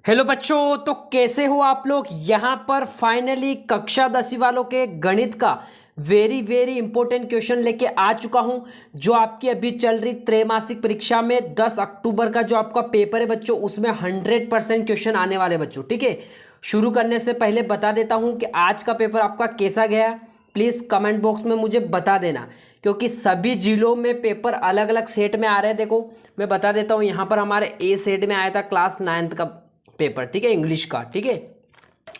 Hello बच्चों, तो कैसे हो आप लोग। यहाँ पर फाइनली कक्षा 10वीं वालों के गणित का वेरी वेरी इंपॉर्टेंट क्वेश्चन लेके आ चुका हूँ, जो आपकी अभी चल रही त्रैमासिक परीक्षा में 10 अक्टूबर का जो आपका पेपर है बच्चों, उसमें 100% क्वेश्चन आने वाले बच्चों। ठीक है, शुरू करने से पहले बता देता हूँ कि आज का पेपर आपका कैसा गया। प्लीज़ कमेंट बॉक्स में मुझे बता देना, क्योंकि सभी जिलों में पेपर अलग अलग सेट में आ रहे हैं। देखो मैं बता देता हूँ, यहाँ पर हमारे ए सेट में आया था क्लास 9th का पेपर, ठीक है, इंग्लिश का। ठीक है,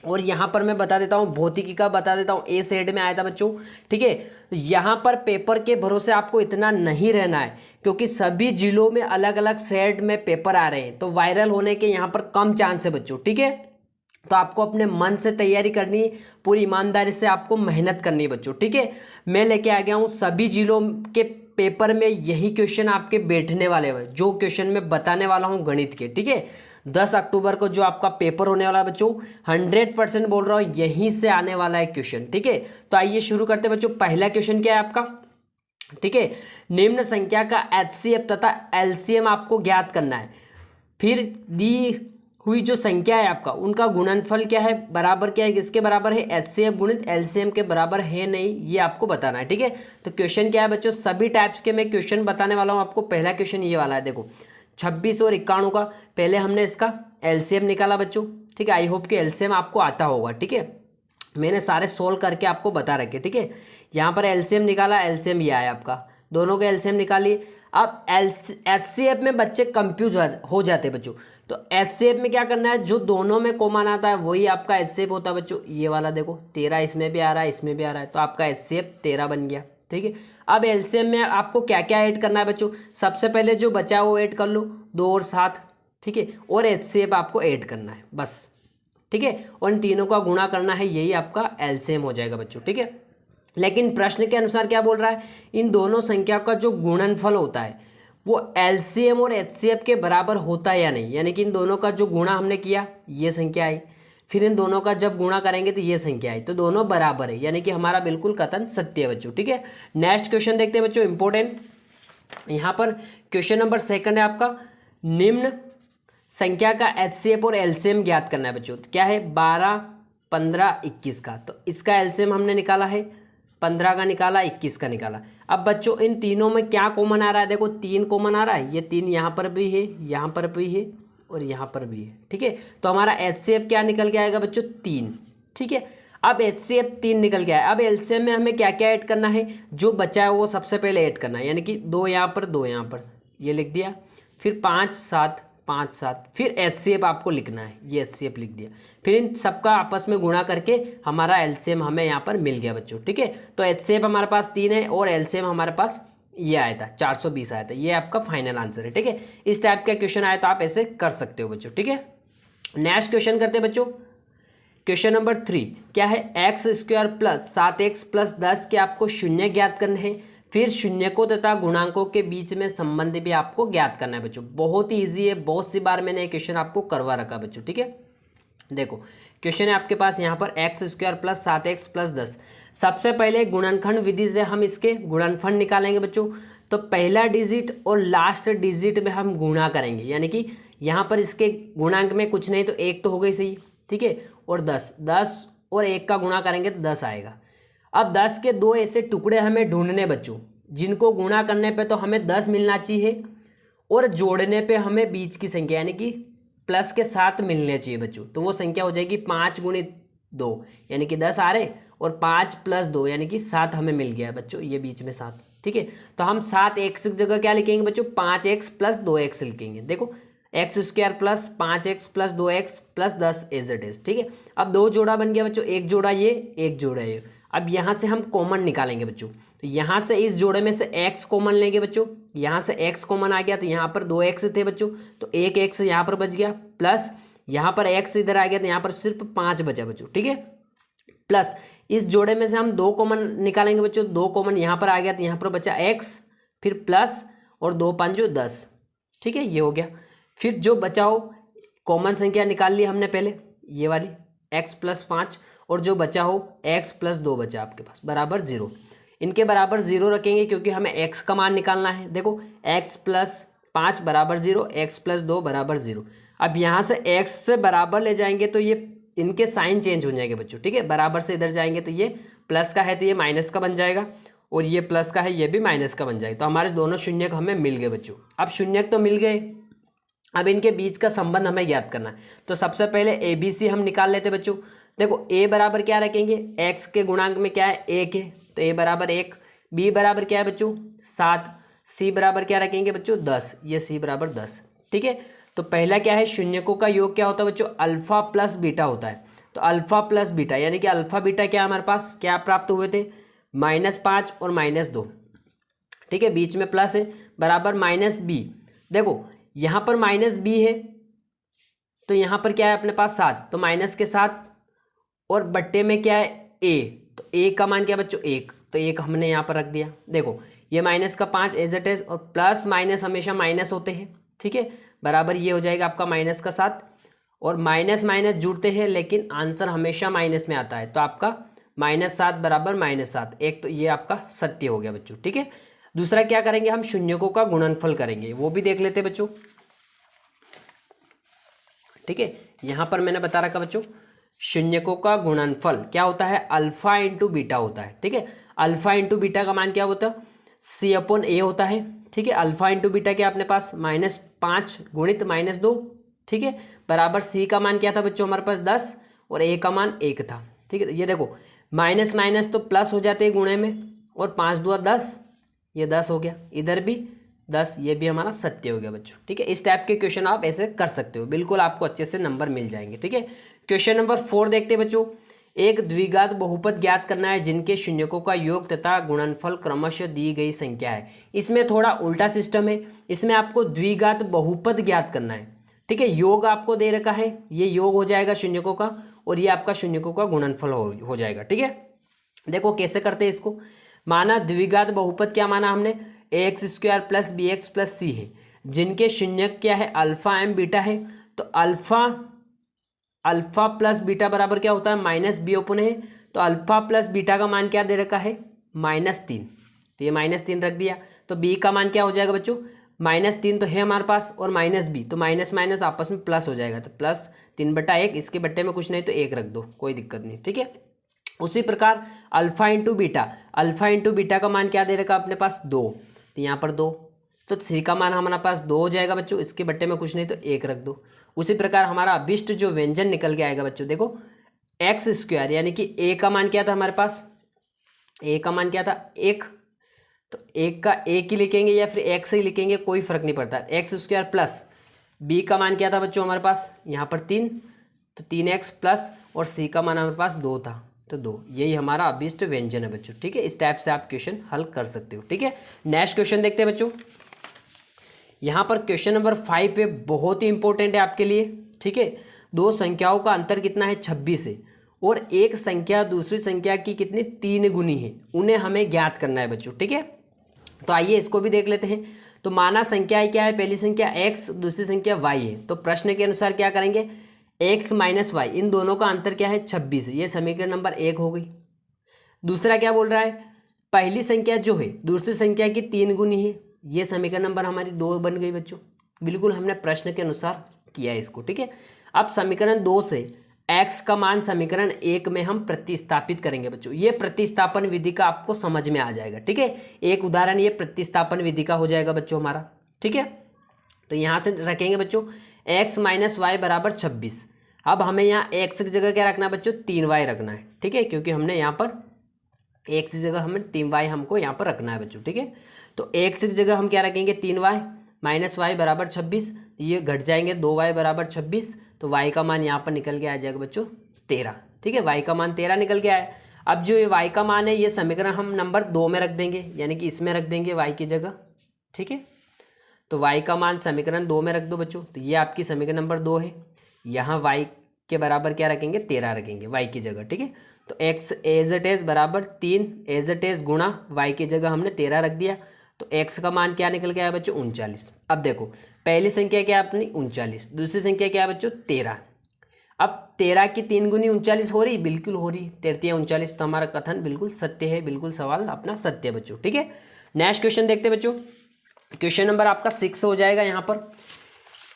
और यहाँ पर मैं बता देता हूँ भौतिकी का, बता देता हूँ ए सेट में आया था बच्चों। ठीक है, तो यहाँ पर पेपर के भरोसे आपको इतना नहीं रहना है, क्योंकि सभी जिलों में अलग अलग सेट में पेपर आ रहे हैं, तो वायरल होने के यहाँ पर कम चांस है बच्चों। ठीक है, तो आपको अपने मन से तैयारी करनी है, पूरी ईमानदारी से आपको मेहनत करनी है बच्चों। ठीक है, मैं लेके आ गया हूँ सभी जिलों के पेपर में यही क्वेश्चन आपके बैठने वाले हैं, जो क्वेश्चन मैं बताने वाला हूँ गणित के। ठीक है, 10 अक्टूबर को जो आपका पेपर होने वाला है बच्चों, 100% बोल रहा हूँ यहीं से आने वाला है क्वेश्चन। ठीक है, तो आइए शुरू करते हैं बच्चों। पहला क्वेश्चन क्या है आपका। ठीक है, निम्न संख्या का एचसीएफ तथा एलसीएम आपको ज्ञात करना है। फिर दी हुई जो संख्या है आपका, उनका गुणनफल क्या है, बराबर क्या है, किसके बराबर है, एचसीएफ गुणित एलसीएम के बराबर है नहीं, ये आपको बताना है। ठीक है, तो क्वेश्चन क्या है बच्चों, सभी टाइप्स के मैं क्वेश्चन बताने वाला हूँ आपको। पहला क्वेश्चन ये वाला है, देखो 26 और 91 का पहले हमने इसका एलसीएम निकाला बच्चों। ठीक है, आई होप कि एलसीएम आपको आता होगा। ठीक है, मैंने सारे सोल्व करके आपको बता रखे। ठीक है, यहाँ पर एलसीएम निकाला, एलसीएम ये आया आपका, दोनों के एलसीएम निकालिए। अब एचसीएफ में बच्चे कंफ्यूज हो जाते हैं बच्चों, तो एचसीएफ में क्या करना है, जो दोनों में कॉमन आता है वही आपका एचसीएफ होता है बच्चों। ये वाला देखो 13 इसमें भी आ रहा है, इसमें भी आ रहा है, तो आपका एचसीएफ 13 बन गया। ठीक है, अब एलसीएम में आपको क्या क्या ऐड करना है बच्चों, सबसे पहले जो बचा है वो ऐड कर लो, 2 और 7। ठीक है, और एचसीएफ आपको ऐड करना है बस। ठीक है, और इन तीनों का गुणा करना है, यही आपका एलसीएम हो जाएगा बच्चों। ठीक है, लेकिन प्रश्न के अनुसार क्या बोल रहा है, इन दोनों संख्या का जो गुणनफल होता है वो एलसीएम और एचसीएफ के बराबर होता है या नहीं, यानी कि इन दोनों का जो गुणा हमने किया ये संख्या आई, फिर इन दोनों का जब गुणा करेंगे तो ये संख्या आई, तो दोनों बराबर है, यानी कि हमारा बिल्कुल कथन सत्य है बच्चों। ठीक है, नेक्स्ट क्वेश्चन देखते हैं बच्चों, इंपॉर्टेंट। यहाँ पर क्वेश्चन नंबर 2 है आपका, निम्न संख्या का एचसीएफ और एलसीएम ज्ञात करना है बच्चों। तो क्या है, 12, 15, 21 का, तो इसका एलसीएम हमने निकाला है, 15 का निकाला, 21 का निकाला। अब बच्चों इन तीनों में क्या कॉमन आ रहा है, देखो 3 कॉमन आ रहा है, ये 3 यहाँ पर भी है, यहाँ पर भी है, और यहाँ पर भी है। ठीक है, तो हमारा एचसीएफ क्या निकल के आएगा बच्चों, 3। ठीक है, अब एचसीएफ 3 निकल के आया। अब एलसीएम में हमें क्या क्या ऐड करना है, जो बचा है वो सबसे पहले ऐड करना है, यानी कि 2 यहाँ पर, 2 यहाँ पर, ये लिख दिया। फिर 5, 7, 5, 7, फिर एचसीएफ आपको लिखना है, ये एचसीएफ लिख दिया। फिर इन सबका आपस में गुणा करके हमारा एलसीएम हमें यहाँ पर मिल गया बच्चों। ठीक है, तो एचसीएफ हमारे पास 3 है और एलसीएम हमारे पास ये आया था 420 आया था, ये आपका फाइनल आंसर है। ठीक है, इस टाइप का क्वेश्चन आया तो आप ऐसे कर सकते हो बच्चों। ठीक है, नेक्स्ट क्वेश्चन करते हैं बच्चों। क्वेश्चन नंबर 3 क्या है, x² प्लस 7x प्लस 10 के आपको शून्य ज्ञात करने हैं। फिर शून्यकों तथा गुणांकों के बीच में संबंध भी आपको ज्ञात करना है बच्चों। बहुत ही ईजी है, बहुत सी बार मैंने ये क्वेश्चन आपको करवा रखा बच्चों। ठीक है, देखो क्वेश्चन है आपके पास यहाँ पर x² प्लस 7x प्लस 10। सबसे पहले गुणनखंड विधि से हम इसके गुणनफल निकालेंगे बच्चों। तो पहला डिजिट और लास्ट डिजिट में हम गुणा करेंगे, यानी कि यहाँ पर इसके गुणांक में कुछ नहीं तो 1 तो हो गई सही। ठीक है, और 10, 10 और 1 का गुणा करेंगे तो 10 आएगा। अब 10 के 2 ऐसे टुकड़े हमें ढूंढने बच्चों, जिनको गुणा करने पे तो हमें 10 मिलना चाहिए, और जोड़ने पे हमें बीच की संख्या यानी कि प्लस के 7 मिलने चाहिए बच्चों। तो वो संख्या हो जाएगी 5 गुणित 2, यानी कि 10 आ रहे, और 5 प्लस 2 यानी कि 7 हमें मिल गया बच्चों, ये बीच में 7। ठीक है, तो हम 7x की जगह क्या लिखेंगे बच्चों, 5x प्लस 2x लिखेंगे। देखो x² plus 5x plus 2x plus 10 as it is. ठीक है, अब 2 जोड़ा बन गया बच्चों, एक जोड़ा ये, एक जोड़ा ये। अब यहाँ से हम कॉमन निकालेंगे बच्चों, तो यहाँ से इस जोड़े में से x कॉमन लेंगे बच्चों, यहाँ से x कॉमन आ गया, तो यहाँ पर 2x थे बच्चों, तो एक x यहाँ पर बच गया, प्लस यहाँ पर x इधर आ गया, तो यहाँ पर सिर्फ 5 बचा बच्चों। ठीक है, प्लस इस जोड़े में से हम 2 कॉमन निकालेंगे बच्चों, 2 कॉमन यहाँ पर आ गया, तो यहाँ पर बचा x, फिर प्लस और 2 5 10। ठीक है, ये हो गया। फिर जो बचाओ कॉमन संख्या निकाल ली हमने पहले, ये वाली x प्लस 5, और जो बचा हो x प्लस 2 बचा आपके पास बराबर 0। इनके बराबर 0 रखेंगे क्योंकि हमें x का मान निकालना है। देखो x प्लस 5 बराबर 0, x प्लस 2 बराबर 0। अब यहाँ से x से बराबर ले जाएंगे तो ये इनके साइन चेंज हो जाएंगे बच्चों, ठीक है। बराबर से इधर जाएंगे तो ये प्लस का है तो ये माइनस का बन जाएगा, और ये प्लस का है ये भी माइनस का बन जाएगा। तो हमारे दोनों शून्यक हमें मिल गए बच्चों। अब शून्यक तो मिल गए, अब इनके बीच का संबंध हमें ज्ञात करना है। तो सबसे पहले ABC हम निकाल लेते बच्चों। देखो a बराबर क्या रखेंगे, x के गुणांक में क्या है 1 है, तो a बराबर 1। b बराबर क्या है बच्चों 7। c बराबर क्या रखेंगे बच्चों 10, ये c बराबर 10, ठीक है। तो पहला क्या है, शून्यकों का योग क्या होता है बच्चों, अल्फा प्लस बीटा होता है। तो अल्फा प्लस बीटा यानी कि अल्फा बीटा क्या हमारे पास क्या प्राप्त हुए थे, -5 और -2, ठीक है। बीच में प्लस है, बराबर -b। देखो यहाँ पर -b है तो यहाँ पर क्या है अपने पास 7, तो माइनस के 7 और बट्टे में क्या है a, तो a का मान क्या है बच्चों 1, तो 1 हमने यहाँ पर रख दिया। देखो ये माइनस का 5 एज इट इज, और प्लस माइनस हमेशा माइनस होते हैं, ठीक है। बराबर ये हो जाएगा आपका माइनस का 7, और माइनस माइनस जुड़ते हैं लेकिन आंसर हमेशा माइनस में आता है, तो आपका -7 बराबर -7, एक तो ये आपका सत्य हो गया बच्चों, ठीक है। दूसरा क्या करेंगे हम, शून्यकों का गुणनफल करेंगे, वो भी देख लेते बच्चों, ठीक है। यहाँ पर मैंने बता रखा बच्चों शून्यकों का गुणनफल क्या होता है, अल्फा इंटू बीटा होता है, ठीक है। अल्फा इंटू बीटा का मान क्या होता है, C/A होता है, ठीक है। अल्फा इंटू बीटा क्या अपने पास -5 गुणित -2, ठीक है, बराबर C का मान क्या था बच्चों हमारे पास 10 और A का मान 1 था, ठीक है। ये देखो माइनस माइनस तो प्लस हो जाते हैं गुणे में, और 5 दूना 10, ये 10 हो गया, इधर भी 10, ये भी हमारा सत्य हो गया बच्चों, ठीक है। इस टाइप के क्वेश्चन आप ऐसे कर सकते हो, बिल्कुल आपको अच्छे से नंबर मिल जाएंगे, ठीक है। क्वेश्चन नंबर 4 देखते हैं बच्चों। एक द्विघात बहुपद ज्ञात करना है जिनके शून्यकों का योग तथा गुणनफल क्रमशः दी गई संख्या है। इसमें थोड़ा उल्टा सिस्टम है, इसमें आपको द्विघात बहुपद ज्ञात करना है, ठीक है। योग आपको दे रखा है, ये योग हो जाएगा शून्यकों का, और ये आपका शून्यकों का गुणनफल हो जाएगा, ठीक है। देखो कैसे करते हैं इसको, माना द्विघात बहुपद क्या माना हमने, ax² + bx + c है, जिनके शून्यक क्या है अल्फा एम बीटा है। तो अल्फा प्लस बीटा बराबर क्या होता है -b/a है, तो अल्फा प्लस बीटा का मान क्या दे रखा है -3, तो ये -3 रख दिया। तो b का मान क्या हो जाएगा बच्चों -3 तो है हमारे पास, और -b, तो माइनस माइनस आपस में प्लस हो जाएगा, तो +3/1, इसके बट्टे में कुछ नहीं तो 1 रख दो, कोई दिक्कत नहीं, ठीक है। उसी प्रकार अल्फा इंटू बीटा का मान क्या दे रखा अपने पास 2, तो यहाँ पर 2, तो सी का मान हमारे पास 2 हो जाएगा बच्चों, इसके बट्टे में कुछ नहीं तो 1 रख दो। उसी प्रकार हमारा अभिष्ट जो व्यंजन निकल के आएगा बच्चों, देखो x² यानी कि a का मान क्या था हमारे पास, a का मान क्या था 1, तो 1 का 1 ही लिखेंगे या फिर x ही लिखेंगे कोई फर्क नहीं पड़ता। x² प्लस b का मान क्या था बच्चों हमारे पास यहाँ पर 3, तो 3x प्लस, और c का मान हमारे पास 2 था, तो 2, यही हमारा अभिष्ट व्यंजन है बच्चों, ठीक है। इस टाइप से आप क्वेश्चन हल कर सकते हो, ठीक है। नेक्स्ट क्वेश्चन देखते हैं बच्चों। यहाँ पर क्वेश्चन नंबर 5 पे बहुत ही इंपॉर्टेंट है आपके लिए, ठीक है। दो संख्याओं का अंतर कितना है 26 है, और एक संख्या दूसरी संख्या की कितनी 3 गुनी है, उन्हें हमें ज्ञात करना है बच्चों, ठीक है। तो आइए इसको भी देख लेते हैं। तो माना संख्या क्या है, पहली संख्या x, दूसरी संख्या y है। तो प्रश्न के अनुसार क्या करेंगे, x - y, इन दोनों का अंतर क्या है 26 है, ये समीकरण नंबर 1 हो गई। दूसरा क्या बोल रहा है, पहली संख्या जो है दूसरी संख्या की 3 गुनी है, ये समीकरण नंबर हमारी 2 बन गई बच्चों, बिल्कुल हमने प्रश्न के अनुसार किया है इसको, ठीक है। अब समीकरण 2 से x का मान समीकरण 1 में हम प्रतिस्थापित करेंगे बच्चों, ये प्रतिस्थापन विधि का आपको समझ में आ जाएगा, ठीक है। एक उदाहरण ये प्रतिस्थापन विधि का हो जाएगा बच्चों हमारा, ठीक है। तो यहाँ से रखेंगे बच्चों x - y बराबर 26। अब हमें यहाँ x की जगह क्या रखना है बच्चों 3y रखना है, ठीक है, क्योंकि हमने यहाँ पर x की जगह हमें 3y हमको यहाँ पर रखना है बच्चों, ठीक है। तो x की जगह हम क्या रखेंगे 3y - y बराबर 26, ये घट जाएंगे 2y बराबर 26, तो y का मान यहाँ पर निकल के आ जाएगा बच्चों 13, ठीक है। y का मान 13 निकल के आया। अब जो ये y का मान है ये समीकरण हम नंबर 2 में रख देंगे, यानी कि इसमें रख देंगे y की जगह, ठीक है। तो y का मान समीकरण 2 में रख दो बच्चों, तो ये आपकी समीकरण नंबर 2 है। यहाँ y के बराबर क्या रखेंगे 13 रखेंगे y की जगह, ठीक है। तो x एज इट इज बराबर 3 एज इट इज गुणा y की जगह हमने 13 रख दिया, तो x का मान क्या निकल के आया बच्चों 39। अब देखो पहली संख्या क्या है अपनी 39, दूसरी संख्या क्या है बच्चों 13। अब 13 की 3 गुनी 39 हो रही, बिल्कुल हो रही, 13 39, तो हमारा कथन बिल्कुल सत्य है, बिल्कुल सवाल अपना सत्य है बच्चों, ठीक है। नेक्स्ट क्वेश्चन देखते हैं बच्चों। क्वेश्चन नंबर आपका 6 हो जाएगा। यहाँ पर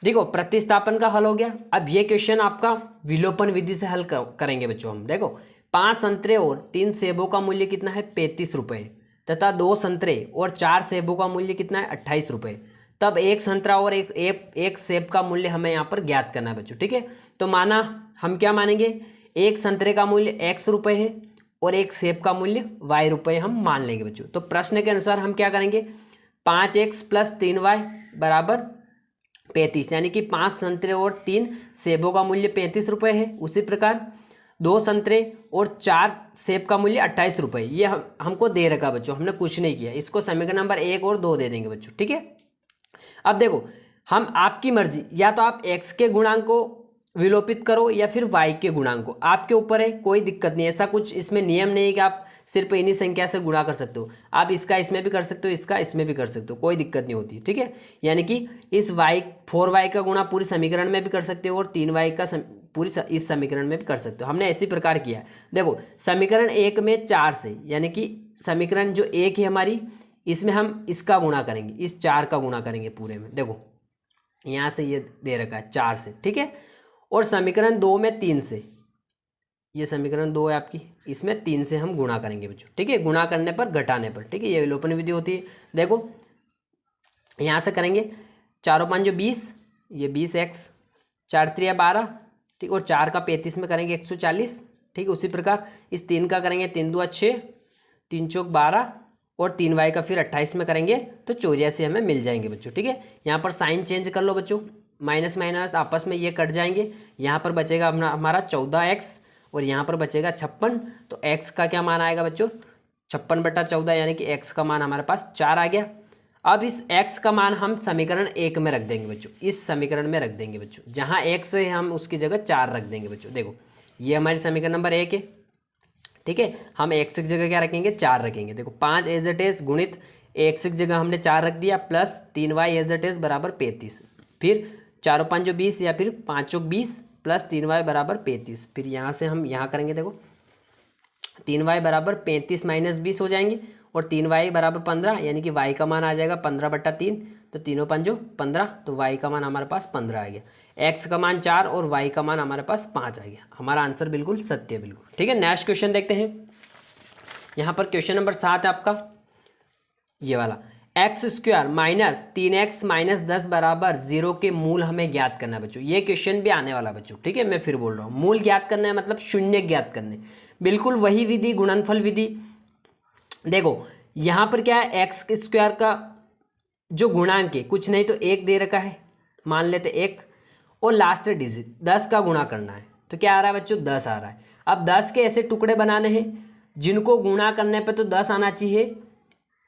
देखो प्रतिस्थापन का हल हो गया। अब ये क्वेश्चन आपका विलोपन विधि से हल करेंगे बच्चों हम। देखो 5 संतरे और 3 सेबों का मूल्य कितना है 35 रुपये, तथा 2 संतरे और 4 सेबों का मूल्य कितना है 28 रुपये। तब एक संतरा और एक सेब का मूल्य हमें यहाँ पर ज्ञात करना है बच्चों। ठीक है, तो माना हम क्या मानेंगे, एक संतरे का मूल्य x रुपये है और एक सेब का मूल्य y रुपये हम मान लेंगे बच्चों। तो प्रश्न के अनुसार हम क्या करेंगे, 5x + 3y = 35, यानी कि 5 संतरे और 3 सेबों का मूल्य 35 रुपये है। उसी प्रकार 2 संतरे और 4 सेब का मूल्य 28 रुपये, ये हमको दे रखा बच्चों, हमने कुछ नहीं किया। इसको समीकरण नंबर 1 और 2 दे देंगे बच्चों। ठीक है, अब देखो हम आपकी मर्जी, या तो आप x के गुणांक को विलोपित करो या फिर y के गुणांक को, आपके ऊपर है, कोई दिक्कत नहीं। ऐसा कुछ इसमें नियम नहीं है कि आप सिर्फ इन्हीं संख्या से गुणा कर सकते हो। आप इसका इसमें भी कर सकते हो, इसका इसमें भी कर सकते हो, कोई दिक्कत नहीं होती। ठीक है, यानी कि इस 4y का गुणा पूरी समीकरण में भी कर सकते हो और 3y का पूरी इस समीकरण में भी कर सकते हो। हमने इसी प्रकार किया। देखो समीकरण 1 में 4 से, यानी कि समीकरण जो 1 है हमारी, इसमें हम इसका गुणा करेंगे, इस 4 का गुणा करेंगे पूरे में। देखो यहाँ से ये दे रखा है 4 से। ठीक है, और समीकरण 2 में 3 से, ये समीकरण 2 है आपकी, इसमें 3 से हम गुणा करेंगे बच्चों। ठीक है, गुणा करने पर घटाने पर। ठीक है, ये विलोपन विधि होती है। देखो यहाँ से करेंगे 4 5 20, ये 20x, 4 3 12, ठीक, और 4 का 35 में करेंगे 140। ठीक, उसी प्रकार इस 3 का करेंगे 3 2 6, 3 4 12, और 3y का फिर 28 में करेंगे तो 84 हमें मिल जाएंगे बच्चों। ठीक है, यहाँ पर साइन चेंज कर लो बच्चों, माइनस माइनस आपस में ये कट जाएंगे। यहाँ पर बचेगा हमारा 14x और यहाँ पर बचेगा 56। तो x का क्या मान आएगा बच्चों, 56/14, यानी कि x का मान हमारे पास 4 आ गया। अब इस x का मान हम समीकरण 1 में रख देंगे बच्चों, इस समीकरण में रख देंगे बच्चों, जहाँ x है हम उसकी जगह 4 रख देंगे बच्चों। देखो ये हमारी समीकरण नंबर 1 है। ठीक है, हम x की जगह क्या रखेंगे, 4 रखेंगे। देखो 5 एज इट इज गुणित x की जगह हमने 4 रख दिया, plus 3y as it is = 35, फिर 4 5 20 या फिर 5 20 प्लस 3y = 35। फिर यहाँ से हम यहाँ करेंगे, देखो 3y = 35 - 20 हो जाएंगे, और 3y = 15, यानी कि y का मान आ जाएगा 15/3। तो 3 5 15, तो y का मान हमारे पास 15 आ गया। x का मान 4 और y का मान हमारे पास 5 आ गया। हमारा आंसर बिल्कुल सत्य है, बिल्कुल। ठीक है, नेक्स्ट क्वेश्चन देखते हैं। यहाँ पर क्वेश्चन नंबर 7 है आपका, ये वाला, x² - 3x - 10 = 0 के मूल हमें ज्ञात करना है बच्चों। ये क्वेश्चन भी आने वाला बच्चों। ठीक है, मैं फिर बोल रहा हूँ, मूल ज्ञात करना है मतलब शून्य ज्ञात करने, बिल्कुल वही विधि, गुणनफल विधि। देखो यहाँ पर क्या है, x² का जो गुणांक है कुछ नहीं तो 1 दे रखा है, मान लेते 1, और लास्ट डिजिट 10 का गुणा करना है। तो क्या आ रहा है बच्चों, 10 आ रहा है। अब 10 के ऐसे टुकड़े बनाने हैं जिनको गुणा करने पर तो 10 आना चाहिए,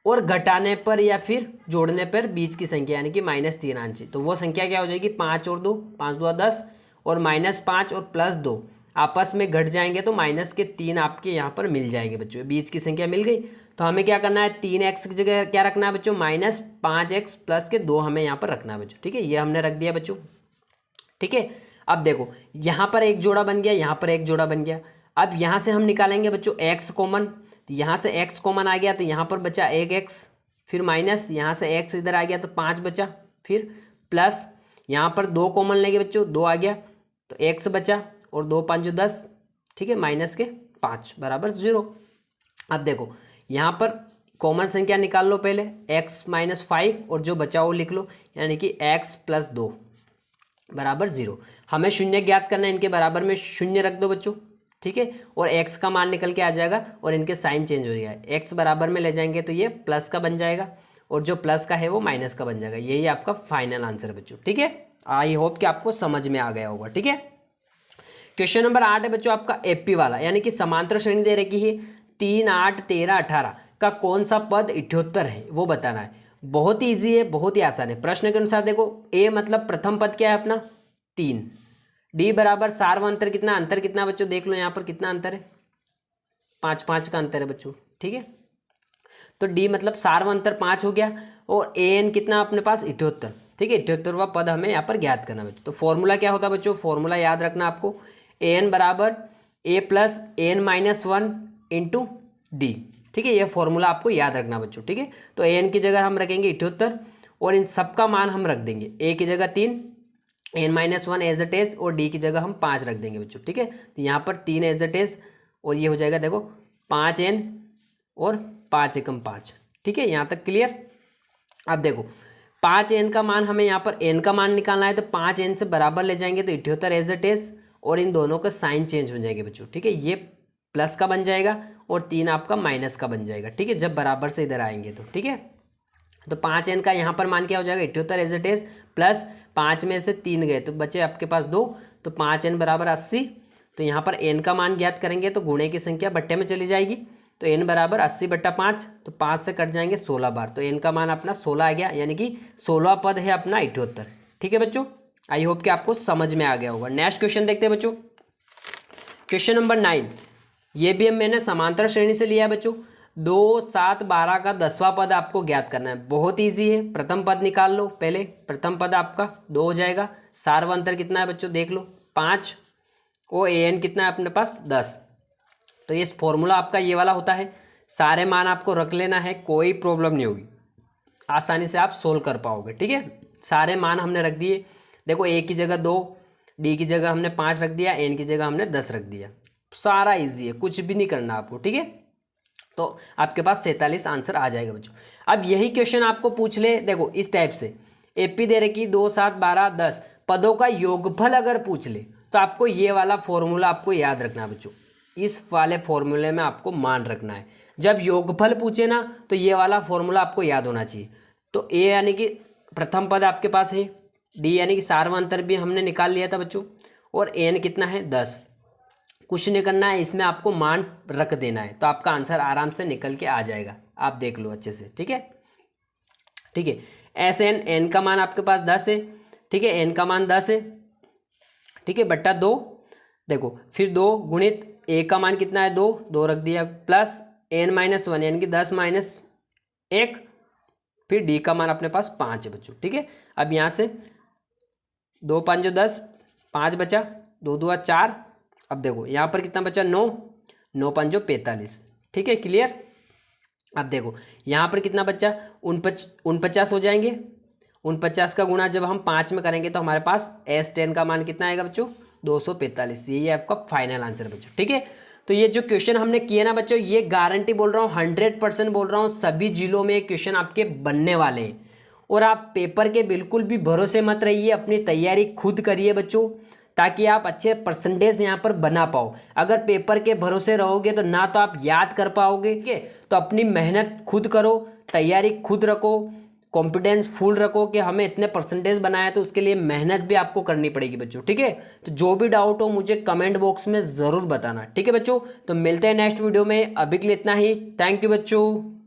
और घटाने पर या फिर जोड़ने पर बीच की संख्या यानी कि -3 आना चाहिए। तो वो संख्या क्या हो जाएगी, 5 और 2, 5 2 10, और -5 और +2 आपस में घट जाएंगे तो -3 आपके यहाँ पर मिल जाएंगे बच्चों, बीच की संख्या मिल गई। तो हमें क्या करना है, 3x की जगह क्या रखना है बच्चों, -5x प्लस के 2 हमें यहाँ पर रखना है बच्चों। ठीक है, ये हमने रख दिया बच्चों। ठीक है, अब देखो यहाँ पर एक जोड़ा बन गया, यहाँ पर एक जोड़ा बन गया। अब यहाँ से हम निकालेंगे बच्चों x कॉमन, तो यहाँ से x कॉमन आ गया, तो यहाँ पर बचा 1x, फिर माइनस यहाँ से x इधर आ गया तो 5 बचा, फिर प्लस यहाँ पर 2 कॉमन लेंगे बच्चों, 2 आ गया तो x बचा, और 2 5 10, ठीक है, -5 = 0। अब देखो यहाँ पर कॉमन संख्या निकाल लो पहले, x - 5 और जो बचा वो लिख लो, यानी कि x + 2 = 0। हमें शून्य ज्ञात करना है, इनके बराबर में शून्य रख दो बच्चों। ठीक है, और x का मान निकल के आ जाएगा और इनके साइन चेंज हो जाएगा, x बराबर में ले जाएंगे तो ये प्लस का बन जाएगा, और जो प्लस का है वो माइनस का बन जाएगा। यही आपका फाइनल आंसर है बच्चों। ठीक है, आई होप कि आपको समझ में आ गया होगा। ठीक है, क्वेश्चन नंबर 8 है बच्चों आपका एपी वाला, यानी कि समांतर श्रेणी दे रखी है, 3 8 13 18 का कौन सा पद 78 है वो बताना है। बहुत ही ईजी है, बहुत ही आसान है। प्रश्न के अनुसार देखो, a मतलब प्रथम पद क्या है अपना 3, d बराबर सार्वअंतर कितना, अंतर कितना बच्चों, देख लो यहाँ पर कितना अंतर है, 5 5 का अंतर है बच्चों। ठीक है, तो d मतलब सार्वअंतर 5 हो गया, और an कितना अपने पास 78। ठीक है, 78वां पद हमें यहाँ पर ज्ञात करना बच्चों। तो फॉर्मूला क्या होता है बच्चों, फॉर्मूला याद रखना आपको, an बराबर a plus n - 1 into D. ठीक है, ये फॉर्मूला आपको याद रखना बच्चों। ठीक है, तो an की जगह हम रखेंगे 78, और इन सब का मान हम रख देंगे, a की जगह 3, n-1 एज इट इज और d की जगह हम 5 रख देंगे बच्चों, ठीक है। तो यहाँ पर 3 एज इट इज और ये हो जाएगा देखो 5n और 5 एकम 5, ठीक है। यहाँ तक क्लियर। अब देखो 5n का मान हमें यहाँ पर n का मान निकालना है, तो 5n से बराबर ले जाएंगे तो 78 एज इट इज और इन दोनों का साइन चेंज हो जाएंगे बच्चों, ठीक है। ये प्लस का बन जाएगा और 3 आपका माइनस का बन जाएगा, ठीक है, जब बराबर से इधर आएंगे तो, ठीक है। तो 5n का यहाँ पर मान क्या हो जाएगा 78 एज इट इज प्लस 5 में से 3 गए तो बचे आपके पास 2, तो 5n बराबर 80। तो यहाँ पर n का मान ज्ञात करेंगे तो गुणे की संख्या बट्टे में चली जाएगी, तो n बराबर 80/5, तो 5 से कट जाएंगे 16 बार, तो n का मान अपना 16 आ गया, यानी कि 16 पद है अपना 78, ठीक है बच्चों। आई होप कि आपको समझ में आ गया होगा। नेक्स्ट क्वेश्चन देखते हैं बच्चों, क्वेश्चन नंबर 9। ये भी मैंने समांतर श्रेणी से लिया है बच्चों। 2, 7, 12 का 10वां पद आपको ज्ञात करना है। बहुत ईजी है, प्रथम पद निकाल लो पहले। प्रथम पद आपका 2 हो जाएगा। सार्वंतर कितना है बच्चों देख लो 5 और an कितना है अपने पास 10। तो ये फॉर्मूला आपका ये वाला होता है। सारे मान आपको रख लेना है, कोई प्रॉब्लम नहीं होगी, आसानी से आप सोल्व कर पाओगे, ठीक है। सारे मान हमने रख दिए। देखो a की जगह 2, d की जगह हमने 5 रख दिया, n की जगह हमने 10 रख दिया। सारा इजी है, कुछ भी नहीं करना आपको, ठीक है। तो आपके पास 47 आंसर आ जाएगा बच्चों। अब यही क्वेश्चन आपको पूछ ले, देखो इस टाइप से एपी दे रखी 2, 7, 12, 10 पदों का योगफल अगर पूछ ले तो आपको ये वाला फॉर्मूला आपको याद रखना है बच्चों। इस वाले फॉर्मूले में आपको मान रखना है। जब योगफल पूछे ना तो ये वाला फॉर्मूला आपको याद होना चाहिए। तो ए यानी कि प्रथम पद आपके पास है, डी यानी कि सार्वंतर भी हमने निकाल लिया था बच्चों, और एन कितना है 10। कुछ नहीं करना है, इसमें आपको मान रख देना है, तो आपका आंसर आराम से निकल के आ जाएगा। आप देख लो अच्छे से, ठीक है, ठीक है। एस एन, एन का मान आपके पास 10 है, ठीक है, एन का मान 10 है, ठीक है, बट्टा 2। देखो फिर 2 गुणित ए का मान कितना है 2, 2 रख दिया, प्लस n-1 यानी कि 10 माइनस 1, फिर डी का मान अपने पास 5 है बच्चों, ठीक है। अब यहाँ से 2 5 10, 5 बचा, 2 2 4। अब देखो यहाँ पर कितना बचा 9, 9 5 45, ठीक है, क्लियर। अब देखो यहाँ पर कितना बचा 49 हो जाएंगे। 49 का गुणा जब हम 5 में करेंगे तो हमारे पास S10 का मान कितना आएगा बच्चों 245। यही आपका फाइनल आंसर बच्चों, ठीक है। तो ये जो क्वेश्चन हमने किए ना बच्चों, ये गारंटी बोल रहा हूँ 100% बोल रहा हूँ, सभी जिलों में क्वेश्चन आपके बनने वाले हैं। और आप पेपर के बिल्कुल भी भरोसे मत रहिए, अपनी तैयारी खुद करिए बच्चों, ताकि आप अच्छे परसेंटेज यहाँ पर बना पाओ। अगर पेपर के भरोसे रहोगे तो ना तो आप याद कर पाओगे, ठीक है। तो अपनी मेहनत खुद करो, तैयारी खुद रखो, कॉन्फिडेंस फुल रखो कि हमें इतने परसेंटेज बनाया, तो उसके लिए मेहनत भी आपको करनी पड़ेगी बच्चों, ठीक है। तो जो भी डाउट हो मुझे कमेंट बॉक्स में ज़रूर बताना, ठीक है बच्चों। तो मिलते हैं नेक्स्ट वीडियो में, अभी के लिए इतना ही। थैंक यू बच्चों।